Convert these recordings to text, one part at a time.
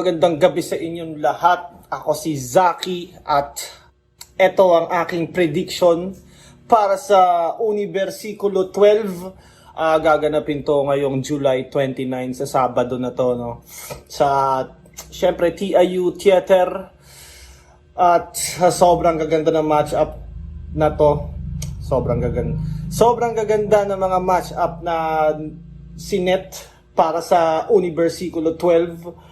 magandang gabi sa inyong lahat. Ako si Zaki at ito ang aking prediction para sa Unibersikulo 12. Gaganapin to ngayong July 29 sa Sabado na to, no? Sa, syempre, TIU Theater. At sobrang gaganda ng match-up na to. Sobrang gaganda ng mga match-up na sinet para sa Unibersikulo 12.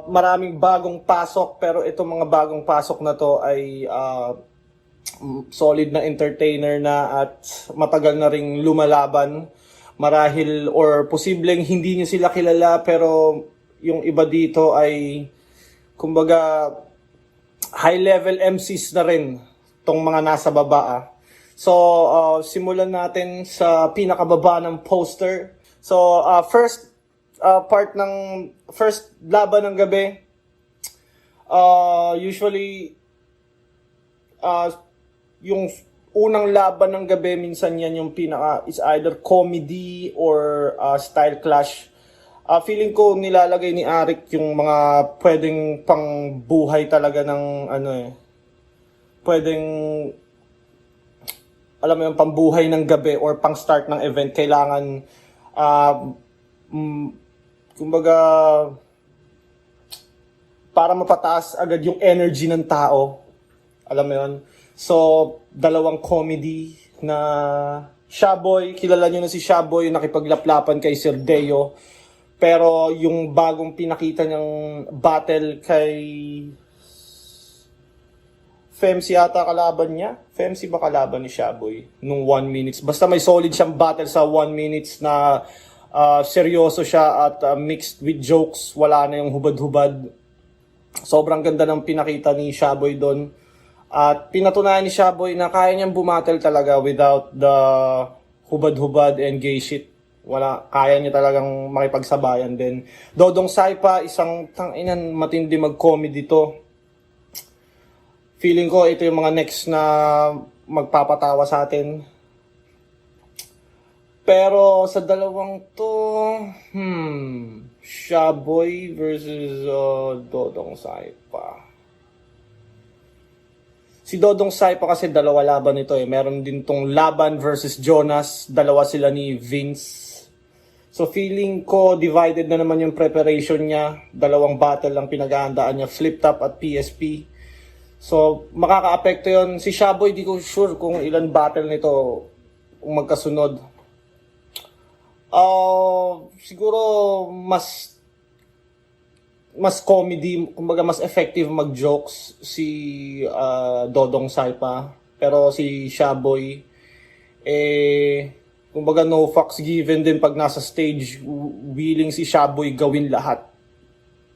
Maraming bagong pasok, pero itong mga bagong pasok na to ay solid na entertainer na at matagal na ring lumalaban. Marahil or posibleng hindi nyo sila kilala, pero yung iba dito ay kumbaga high level MCs na rin tong mga nasa baba. So simulan natin sa pinakababa ng poster. So first laban ng gabi, usually yung unang laban ng gabi, minsan yan yung pinaka is either comedy or style clash. Feeling ko nilalagay ni Arik yung mga pwedeng pang buhay talaga ng pwedeng alam mo yung pambuhay ng gabi or pang start ng event. Kailangan kumbaga para mapataas agad yung energy ng tao. Alam mo yun? So, dalawang comedy na Shaboy. Kilala nyo na si Shaboy, nakipaglaplapan kay Sir Deo. Pero yung bagong pinakita niyang battle kay Femsi ata kalaban niya. Femsi ba kalaban ni Shaboy nung 1 minutes? Basta may solid siyang battle sa 1 minutes na seryoso siya at mixed with jokes. Wala na yung hubad-hubad. Sobrang ganda ng pinakita ni Shaboy doon. At pinatunayan ni Shaboy na kaya niyang bumattle talaga without the hubad-hubad and gay shit. Kaya niya talagang makipagsabayan din. Dodong Saipa, isang tanginan matindi mag-comedy to. Feeling ko ito yung mga next na magpapatawa sa atin. Pero sa dalawang to, Shaboy versus Dodong Saipa. Si Dodong Saipa kasi dalawa laban ito eh. Meron din tong Laban versus Jonas. Dalawa sila ni Vince. So feeling ko divided na naman yung preparation niya. Dalawang battle lang pinaghahandaan niya. Flip Top at PSP. So makaka-apekto yun. Si Shaboy di ko sure kung ilan battle nito kung magkasunod. Siguro mas comedy, kumbaga mas effective mag-jokes si Dodong Saipa. Pero si Shaboy, kumbaga no fucks given din pag nasa stage, willing si Shaboy gawin lahat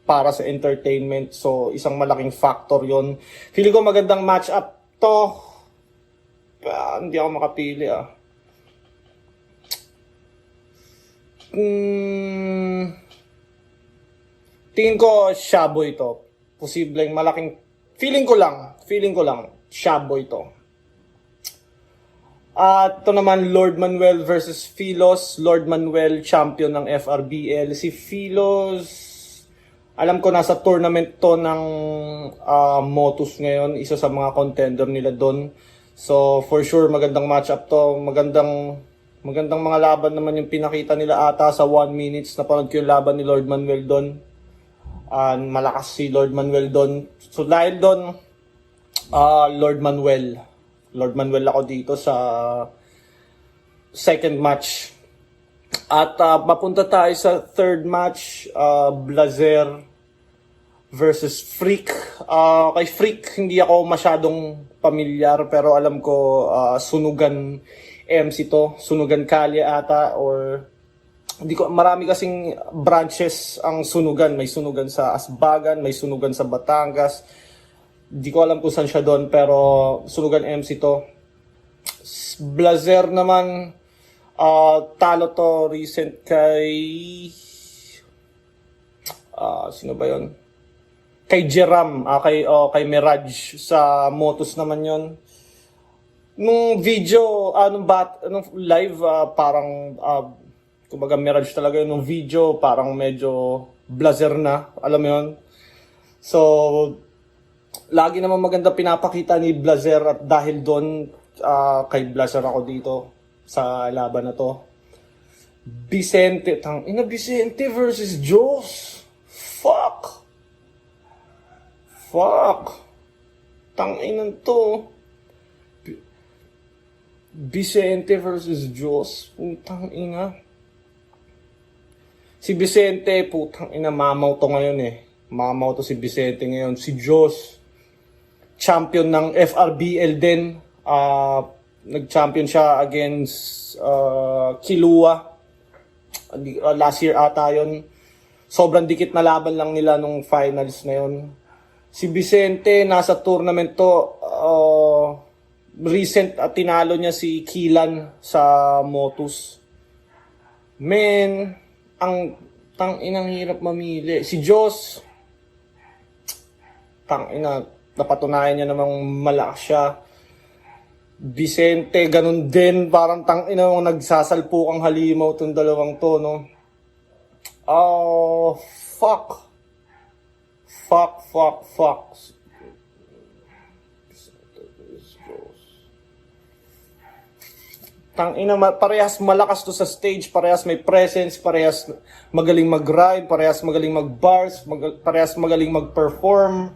para sa entertainment. So, isang malaking factor yon. Feeling ko magandang match-up to. Hindi ako makapili Tingin ko Shaboy to. Posibleng malaking feeling ko lang Shaboy to. At ito naman Lord Manuel versus Philos. Lord Manuel champion ng FRBL. Si Philos, alam ko nasa tournament to ng Motus ngayon. Isa sa mga contender nila doon. So for sure magandang matchup to. Magandang mga laban naman yung pinakita nila ata sa 1 minutes. Napanood ko yung laban ni Lord Manuel doon. Malakas si Lord Manuel doon. So dahil doon, Lord Manuel ako dito sa second match. At mapunta tayo sa third match, Blazer versus Freak. Kay Freak hindi ako masyadong pamilyar, pero alam ko Sunugan MC to, Sunugan Kalye ata, or marami kasing branches ang Sunugan. May Sunugan sa Asbagan, may Sunugan sa Batangas. Di ko alam kung saan siya doon, pero Sunugan MC to. Blazer naman, talo to recent kay sino ba yon? Kay Jeram, kay Mirage sa Motus naman yon. Nung video, nung live, parang kumbaga Mirage talaga yun. Nung video, parang medyo blazer na, alam mo yun. So, lagi naman maganda pinapakita ni Blazer at dahil doon, kay Blazer ako dito sa laban na to. Vicente, Vicente versus Diyos. Fuck. Tanginan to. Vicente versus Diyos. Putang ina. Si Vicente, putang ina, mamaw to ngayon eh. Mamaw to si Vicente ngayon. Si Diyos, champion ng FRBL din. Nag-champion siya against Kilua. Last year ata yun. Sobrang dikit na laban lang nila nung finals na yun. Si Vicente, nasa tournament to. Recent tinalo niya si Kilan sa Motus. Men, ang inang hirap mamili. Si Diyos, napatunayan niya namang malakas siya. Vicente, ganun din. Parang nagsasalpukang halimaw tong dalawang to, no? Fuck. Parehas malakas to sa stage, parehas may presence, parehas magaling mag-ride, parehas magaling mag-bars, parehas magaling mag-perform.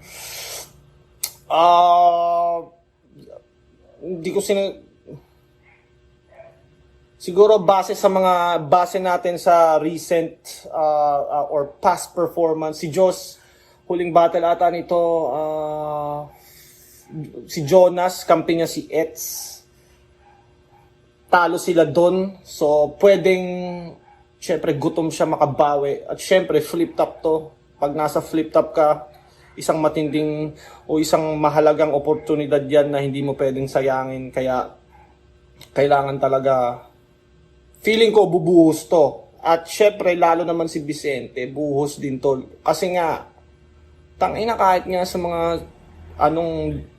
Hindi ko siguro base natin sa recent or past performance. Si Joss, huling battle ata nito, si Jonas, kampi niya si Ets. Talo sila doon. So, pwedeng, syempre, gutom siya makabawi. At syempre, flip-top to. Pag nasa flip-top ka, isang matinding o isang mahalagang oportunidad yan na hindi mo pwedeng sayangin. Kaya, kailangan talaga, feeling ko, bubuhos to. At syempre, lalo naman si Vicente, buhos din to. Kasi nga, kahit nga sa mga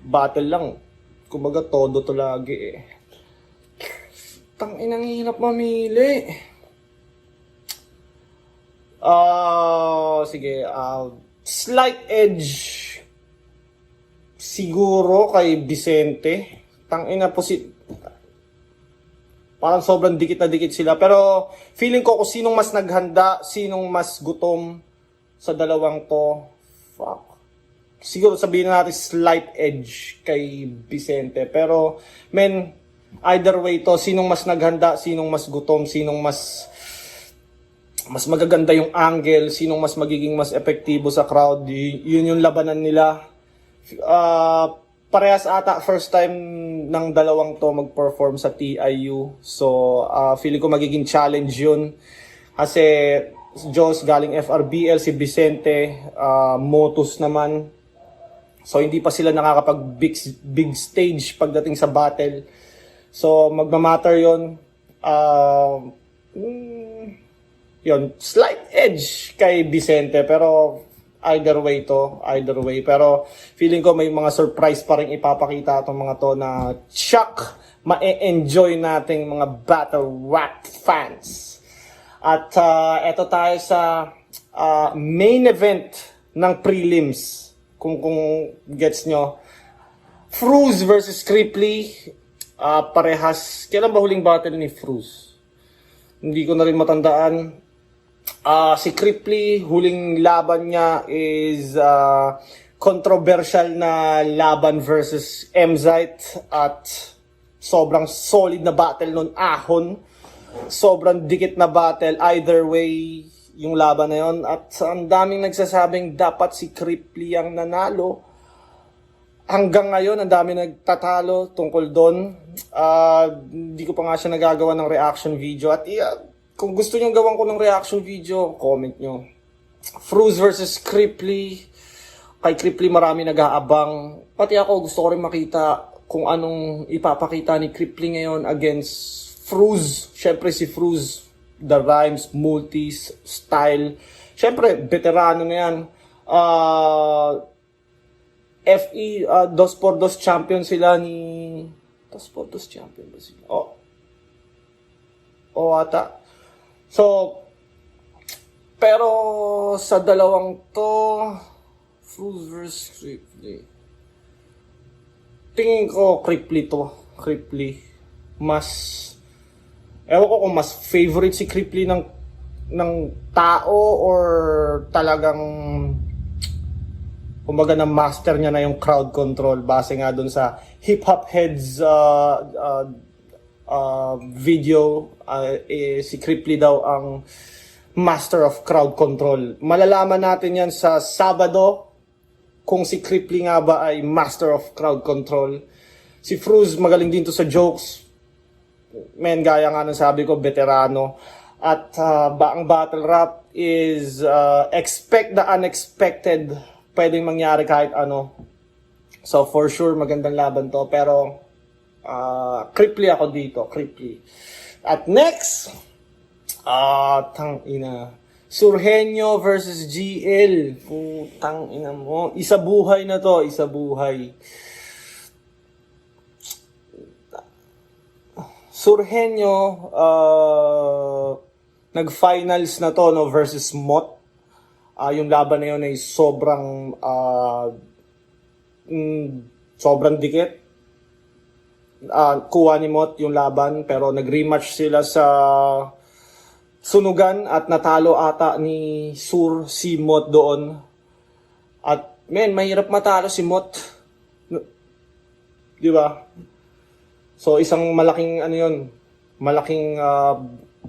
battle lang, kumbaga, todo to lagi eh. Inang hirap mamili. Sige, slight edge siguro kay Vicente. Parang sobrang dikit na dikit sila. Pero feeling ko kung sinong mas naghanda, sinong mas gutom sa dalawang to. Fuck. Siguro sabihin natin slight edge kay Vicente. Pero, either way to, sinong mas naghanda, sinong mas gutom, sinong mas magaganda yung angle, sinong mas magiging mas epektibo sa crowd, yun yung labanan nila. Parehas ata first time ng dalawang to mag-perform sa TIU. So, feeling ko magiging challenge yun. Kasi Joss galing FRBL, si Vicente, Motus naman. So, hindi pa sila nakakapag big stage pagdating sa battle. So, magmamatter yun. Yun, slight edge kay Vicente. Pero, either way. Pero, feeling ko may mga surprise pa rin ipapakita itong mga to na shock, ma-enjoy nating mga battle rap fans. At, eto tayo sa main event ng prelims. Kung gets nyo. Fruz versus Cripply. Parehas. Kailan ba huling battle ni Fruz? Hindi ko na rin matandaan. Si Cripply, huling laban niya is controversial na laban versus Emzite at sobrang solid na battle nun, ahon. Sobrang dikit na battle. Either way, yung laban na yun. At ang daming nagsasabing dapat si Cripply ang nanalo. Hanggang ngayon, ang dami nagtatalo tungkol doon. Hindi ko pa nga siya nagagawa ng reaction video. At kung gusto nyo gawan ko ng reaction video, comment nyo. Fruz versus Cripply. Kay Cripply marami nag-aabang. Pati ako gusto ko rin makita kung anong ipapakita ni Cripply ngayon against Fruz. Syempre si Fruz, the rhymes, multis, style. Syempre, veterano na yan. FE 2x2 champion sila ni 2x2 champion ba sila? Ata. So Pero sa dalawang to, Fools vs. Cripply. Tingin ko Cripply to. Cripply. Mas, ewan ko kung mas favorite si Cripply ng tao or talagang kumbaga na master niya na yung crowd control base nga dun sa hip hop heads video. Si Cripply daw ang master of crowd control. Malalaman natin yan sa Sabado kung si Cripply nga ba ay master of crowd control. Si Fruz magaling din to sa jokes. Men, gaya nga ng sabi ko, veterano. At ang battle rap is expect the unexpected. Pwedeng mangyari kahit ano. So for sure magandang laban to. Pero Cripply ako dito. Cripply. At next, tang ina. Surhenyo versus GL. Putang ina mo. Isa buhay na to. Isa buhay. Surhenyo, nag-finals na to, no, versus Mot. Yung laban na yun ay sobrang dikit. Kuha ni Mot yung laban, pero nag-rematch sila sa Sunugan at natalo ata ni Sur si Mot doon. At mahirap matalo si Mot. Di ba? So isang malaking malaking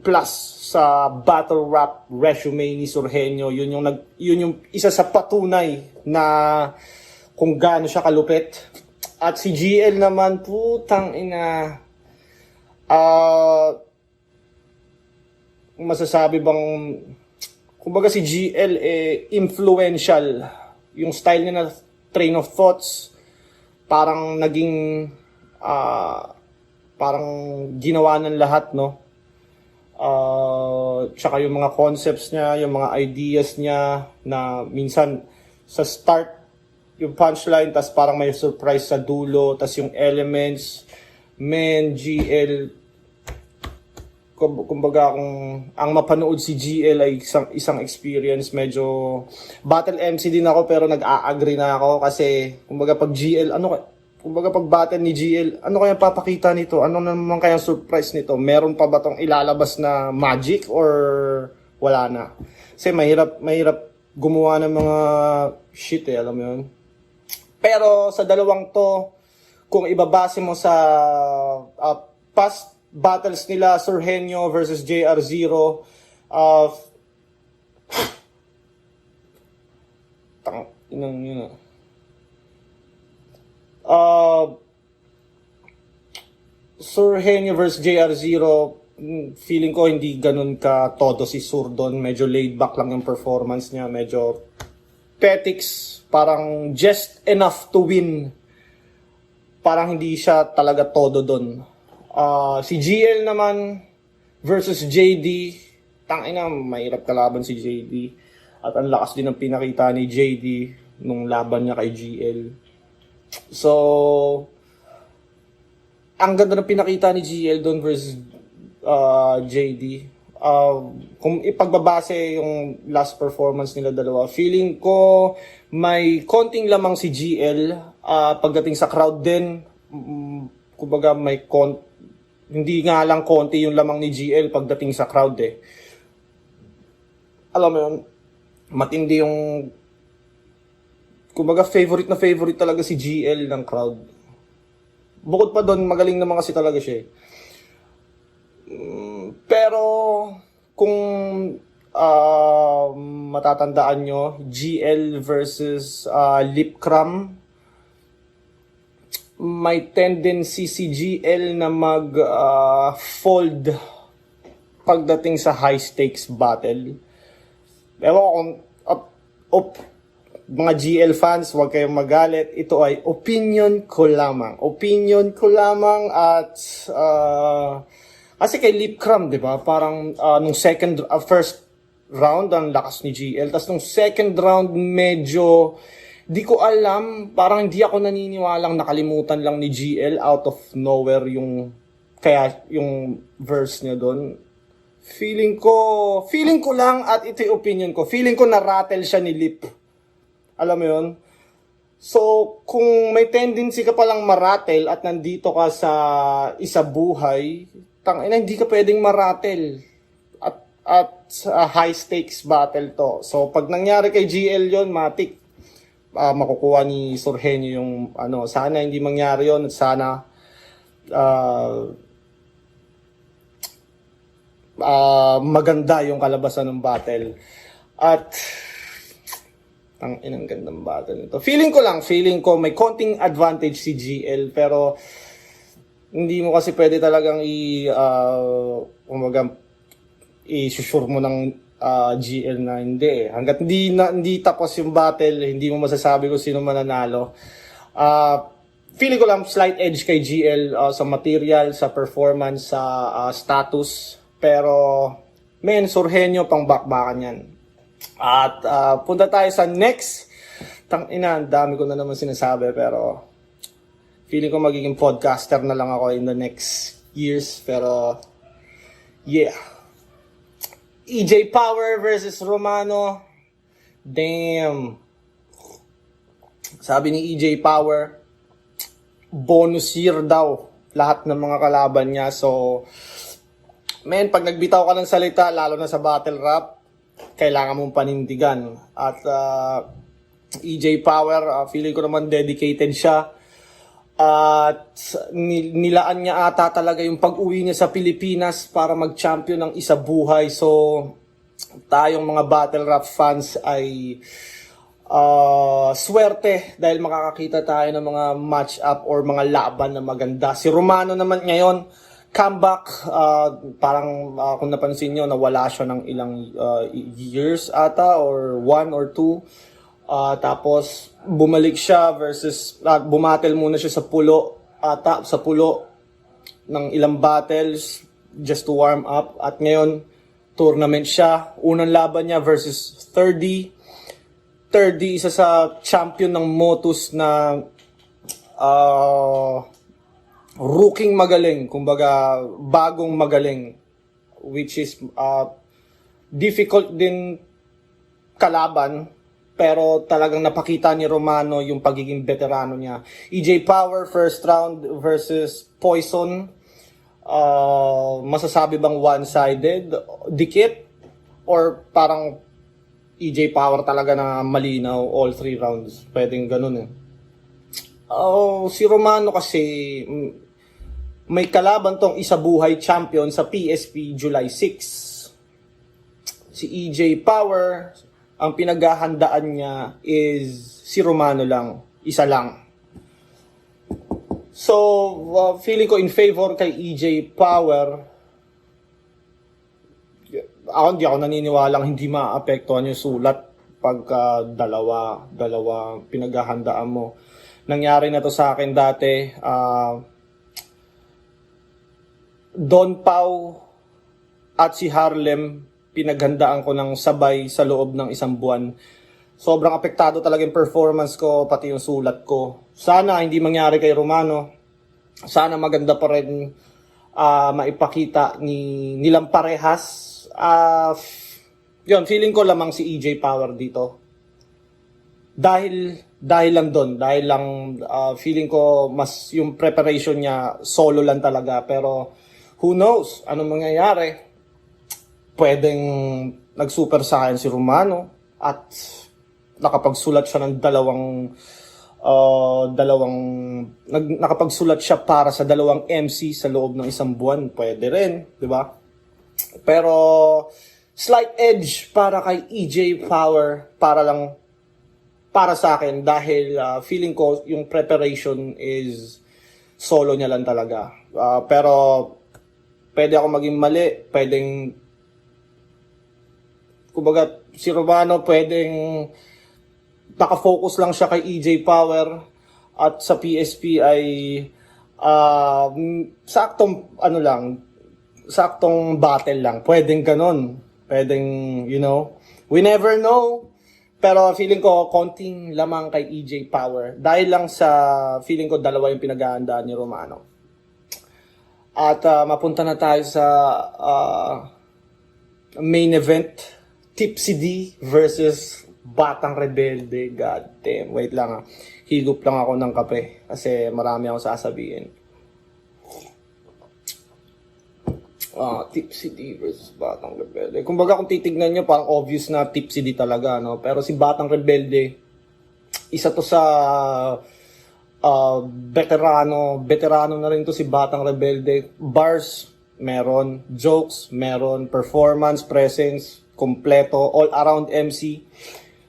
plus sa battle rap resume ni Surhenyo. Yun yung isa sa patunay na kung gaano siya kalupit. At si GL naman, putang ina. Masasabi bang kumbaga si GL influential yung style niya na train of thoughts parang naging parang ginawa ng lahat, no? Tsaka yung mga concepts niya, yung mga ideas niya na minsan sa start yung punchline tas parang may surprise sa dulo tas yung elements. GL, kumbaga kung ang mapanood si GL ay isang experience. Medyo battle MC din ako pero nag-a-agree na ako kasi kumbaga pag GL pag battle ni GL, ano kaya papakita nito? Ano naman kaya surprise nito? Meron pa ba tong ilalabas na magic or wala na? Kasi mahirap gumawa ng mga shit alam mo yun. Pero sa dalawang to, kung ibabase mo sa past battles nila, Surhenyo versus JR0, Surhenyo versus JR0, feeling ko hindi ganun ka todo si Sur doon. Medyo laid back lang yung performance niya. Medyo petics, parang just enough to win. Parang hindi siya talaga todo doon. Si GL naman versus JD, tangina, mahirap kalaban si JD. At ang lakas din ng pinakita ni JD nung laban niya kay GL. So, ang ganda ng pinakita ni GL doon versus JD. Kung ipagbabase yung last performance nila dalawa, feeling ko may konting lamang si GL. Pagdating sa crowd din, kumbaga may hindi nga lang konti yung lamang ni GL pagdating sa crowd Alam mo yun, matindi yung kumbaga favorite talaga si GL ng crowd. Bukod pa doon, magaling naman kasi talaga siya. Pero kung matatandaan nyo, GL versus Lipcram, may tendency si GL na mag-fold pagdating sa high stakes battle. Ewan kung mga GL fans, huwag kayong magalit. Ito ay opinion ko lamang. Opinion ko lamang at kasi kay Lipcram, di ba? Parang nung first round, ang lakas ni GL. Tapos nung second round, medyo di ko alam, parang hindi ako naniniwalang nakalimutan lang ni GL out of nowhere yung verse niya doon. feeling ko lang at ito yung opinion ko. Feeling ko na-rattle siya ni Lip. Alam mo yun? So, kung may tendency ka palang ma-rattle at nandito ka sa isa buhay, hindi ka pwedeng ma-rattle. At high stakes battle to. So, pag nangyari kay GL yon, matik, makukuha ni Surhenio yung sana hindi mangyari yon. Sana maganda yung kalabasan ng battle. At ang inang gandang battle nito. Feeling ko may konting advantage si GL, pero hindi mo kasi pwede talagang i-sure mo ng GL na hindi. Hanggat hindi tapos yung battle, hindi mo masasabi kung sino mananalo. Feeling ko lang slight edge kay GL sa material, sa performance, sa status. Pero, Surhenio pang bakbakan yan. At punta tayo sa next. Ang dami ko na naman sinasabi, pero feeling ko magiging podcaster na lang ako in the next years. Pero, yeah. EJ Power versus Romano. Damn. Sabi ni EJ Power, bonus year daw lahat ng mga kalaban niya. So, pag nagbitaw ka ng salita, lalo na sa battle rap, kailangan mong panindigan. At EJ Power, feeling ko naman dedicated siya. At nilaan niya ata talaga yung pag-uwi niya sa Pilipinas para mag-champion ng isa buhay. So, tayong mga battle rap fans ay swerte dahil makakakita tayo ng mga match-up or mga laban na maganda. Si Romano naman ngayon, comeback, parang kung napansin nyo, nawala siya ng ilang years ata or 1 or 2. Tapos bumalik siya versus bumattle muna siya sa pulo ng ilang battles just to warm up, at ngayon tournament siya. Unang laban niya versus 30, isa sa champion ng Motus na rooking magaling, kumbaga bagong magaling, which is difficult din kalaban, pero talagang napakita ni Romano yung pagiging veterano niya. EJ Power first round versus Poison. Masasabi bang one-sided, dikit, or parang EJ Power talaga na malinaw all 3 rounds? Pwedeng ganun eh. Si Romano kasi may kalaban tong isa buhay champion sa PSP July 6. Si EJ Power, ang pinaghahandaan niya is si Romano lang, isa lang. So, feeling ko in favor kay EJ Power. Hindi ako naniniwalang hindi maapektuhan yung sulat pagka dalawa pinaghahandaan mo. Nangyari na to sa akin dati. Don Pau at si Harlem, pinaghandaan ko ng sabay sa loob ng 1 buwan. Sobrang apektado talaga yung performance ko, pati yung sulat ko. Sana hindi mangyari kay Romano. Sana maganda pa rin maipakita nilang parehas. Yun, feeling ko lamang si EJ Power dito. Dahil lang feeling ko mas yung preparation niya solo lang talaga, pero who knows anong mangyayari. Pwedeng nag-super saiyan si Romano at nakapagsulat siya ng nakapagsulat siya para sa 2 MC sa loob ng 1 buwan. Pwede rin, di ba? Pero slight edge para kay EJ Power para sa akin, dahil feeling ko yung preparation is solo niya lang talaga. Pero pwede ako maging mali, kumbaga si Romano pwedeng nakafocus lang siya kay EJ Power, at sa PSP ay saktong battle lang. Pwedeng ganun. Pwedeng, we never know. Pero feeling ko, konting lamang kay EJ Power. Dahil lang sa feeling ko, 2 yung pinaghahandaan ni Romano. At mapunta na tayo sa main event, Tipsy D versus Batang Rebelde. God damn. Wait lang ah. Higup lang ako ng kape kasi marami akong sasabihin. Tipsy D versus Batang Rebelde. Kumbaga kung titignan nyo, parang obvious na Tipsy D talaga, no? Pero si Batang Rebelde, isa to sa veterano na rin to si Batang Rebelde. Bars, meron. Jokes, meron. Performance, presence, kompleto, all-around MC.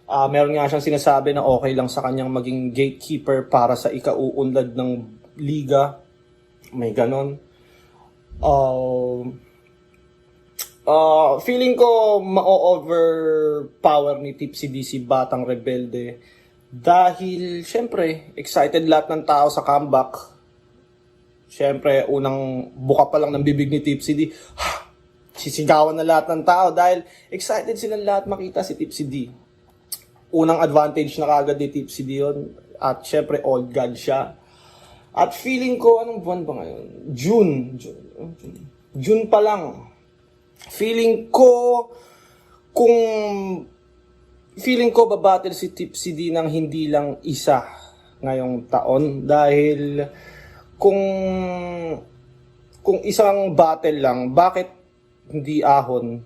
Meron nga siyang sinasabi na okay lang sa kanyang maging gatekeeper para sa ikauunlad ng liga. May ganon. Feeling ko ma-overpower ni Tipsy D si Batang Rebelde dahil syempre excited lahat ng tao sa comeback. Syempre unang buka pa lang ng bibig ni Tipsy D, sisigawan na lahat ng tao dahil excited silang lahat makita si Tipsy D. Unang advantage na kagad ni Tipsy D yun at syempre old god siya. At feeling ko, anong buwan ba ngayon? June pa lang. Feeling ko babattle si Tipsy D ng hindi lang isa ngayong taon. Dahil kung isang battle lang, bakit hindi ahon?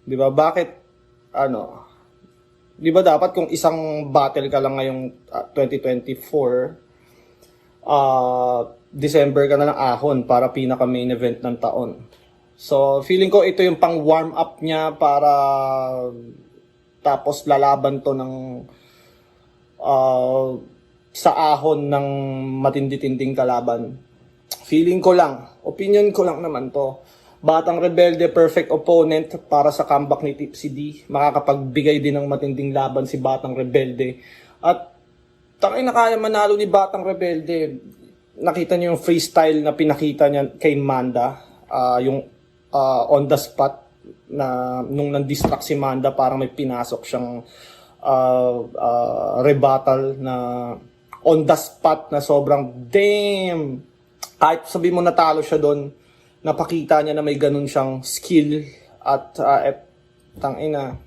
Di ba? Bakit, di ba dapat kung isang battle ka lang ngayong 2024, December ka na ng ahon para pinaka main event ng taon. So, feeling ko ito yung pang warm up niya para tapos lalaban to ng sa ahon ng matindi-tinding kalaban. Feeling ko lang, opinion ko lang naman to. Batang Rebelde, perfect opponent para sa comeback ni Tipsy D. Makakapagbigay din ng matinding laban si Batang Rebelde. At tangay na kaya manalo ni Batang Rebelde. Nakita niyo yung freestyle na pinakita niya kay Manda. Yung on the spot na nung nang-distract si Manda, parang may pinasok siyang rebuttal na on the spot na sobrang damn. Kahit sabihin mo natalo siya doon, napakita niya na may ganun siyang skill at tangina.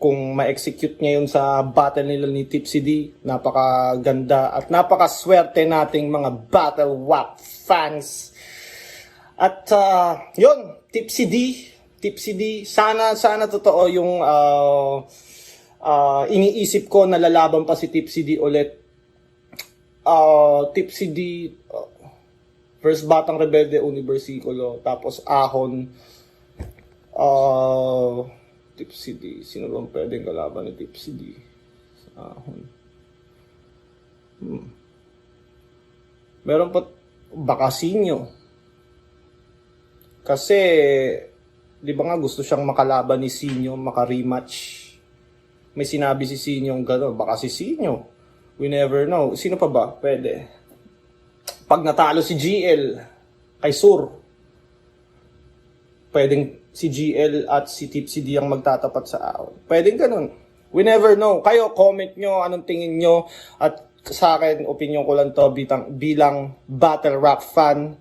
Kung ma-execute niya yun sa battle nila ni Tipsy D, napakaganda at napakaswerte nating mga battle WAP fans. At yun, Tipsy D, sana totoo yung iniisip ko na lalaban pa si Tipsy D ulit. Tipsy D versus Batang Rebelde Universículo, tapos ahon. Tipsy D. Sino bang pwedeng kalaban ni Tipsy D? Meron pa baka Sinyo. Kasi, di ba nga gusto siyang makalaban ni Sinyo, maka-rematch. May sinabi si Sinyo gano'n, baka si Sinyo. We never know. Sino pa ba? Pwede. Pag natalo si GL kay Sur, pwedeng si GL at si Tipsy D ang magtatapat sa ahon. Pwedeng ganun. We never know. Kayo, comment nyo anong tingin nyo. At sa akin, opinion ko lang to bilang battle rap fan.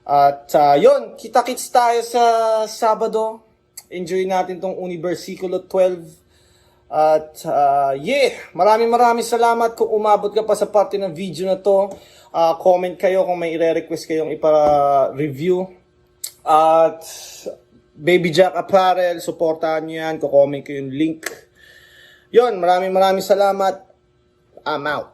At yun, kita-kits tayo sa Sabado. Enjoy natin tong Universículo 12. At maraming salamat kung umabot ka pa sa parte ng video na to. Comment kayo kung may i-request kayong ipa-review. At Baby Jack Apparel, supportahan nyo yan. Kukomment ko yung link. Yun, maraming salamat. I'm out.